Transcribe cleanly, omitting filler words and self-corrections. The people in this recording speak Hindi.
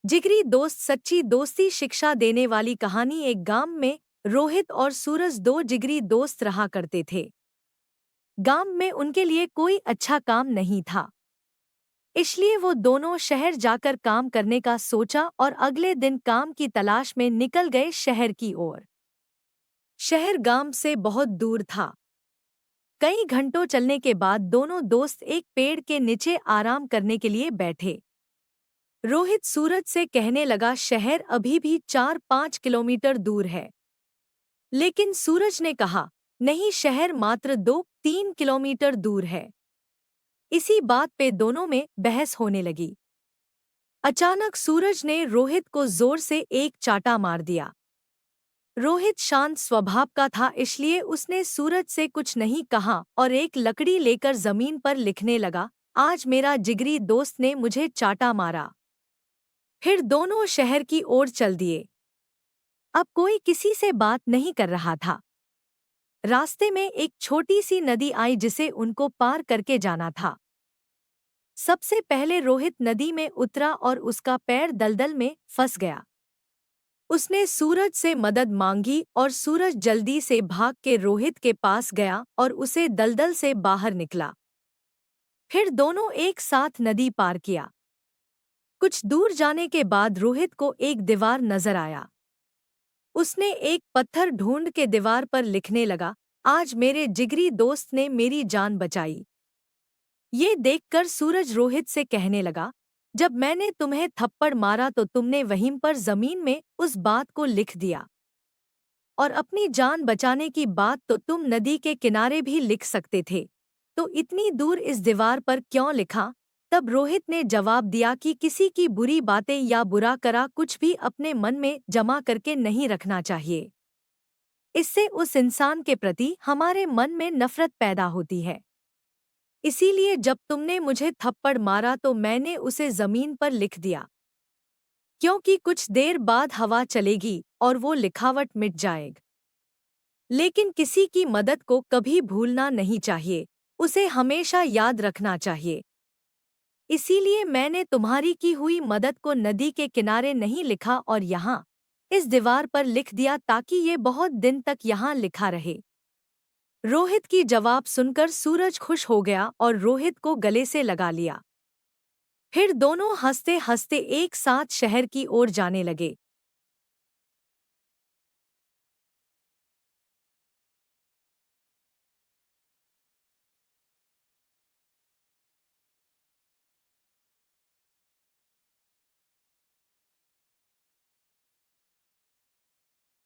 जिगरी दोस्त सच्ची दोस्ती शिक्षा देने वाली कहानी। एक गांव में रोहित और सूरज दो जिगरी दोस्त रहा करते थे। गांव में उनके लिए कोई अच्छा काम नहीं था, इसलिए वो दोनों शहर जाकर काम करने का सोचा और अगले दिन काम की तलाश में निकल गए शहर की ओर। शहर गांव से बहुत दूर था। कई घंटों चलने के बाद दोनों दोस्त एक पेड़ के नीचे आराम करने के लिए बैठे। रोहित सूरज से कहने लगा, शहर अभी भी 4-5 किलोमीटर दूर है। लेकिन सूरज ने कहा, नहीं, शहर मात्र 2-3 किलोमीटर दूर है। इसी बात पे दोनों में बहस होने लगी। अचानक सूरज ने रोहित को जोर से एक चाटा मार दिया। रोहित शांत स्वभाव का था, इसलिए उसने सूरज से कुछ नहीं कहा और एक लकड़ी लेकर जमीन पर लिखने लगा, आज मेरा जिगरी दोस्त ने मुझे चाटा मारा। फिर दोनों शहर की ओर चल दिए। अब कोई किसी से बात नहीं कर रहा था। रास्ते में एक छोटी सी नदी आई जिसे उनको पार करके जाना था। सबसे पहले रोहित नदी में उतरा और उसका पैर दलदल में फंस गया। उसने सूरज से मदद मांगी और सूरज जल्दी से भाग के रोहित के पास गया और उसे दलदल से बाहर निकला। फिर दोनों एक साथ नदी पार किया। कुछ दूर जाने के बाद रोहित को एक दीवार नजर आया। उसने एक पत्थर ढूंढ के दीवार पर लिखने लगा, आज मेरे जिगरी दोस्त ने मेरी जान बचाई। ये देखकर सूरज रोहित से कहने लगा, जब मैंने तुम्हें थप्पड़ मारा तो तुमने वहीं पर जमीन में उस बात को लिख दिया, और अपनी जान बचाने की बात तो तुम नदी के किनारे भी लिख सकते थे, तो इतनी दूर इस दीवार पर क्यों लिखा? तब रोहित ने जवाब दिया कि किसी की बुरी बातें या बुरा करा कुछ भी अपने मन में जमा करके नहीं रखना चाहिए। इससे उस इंसान के प्रति हमारे मन में नफरत पैदा होती है। इसीलिए जब तुमने मुझे थप्पड़ मारा तो मैंने उसे जमीन पर लिख दिया, क्योंकि कुछ देर बाद हवा चलेगी और वो लिखावट मिट जाएगी। लेकिन किसी की मदद को कभी भूलना नहीं चाहिए, उसे हमेशा याद रखना चाहिए। इसीलिए मैंने तुम्हारी की हुई मदद को नदी के किनारे नहीं लिखा और यहाँ इस दीवार पर लिख दिया, ताकि ये बहुत दिन तक यहाँ लिखा रहे। रोहित की जवाब सुनकर सूरज खुश हो गया और रोहित को गले से लगा लिया। फिर दोनों हंसते हंसते एक साथ शहर की ओर जाने लगे।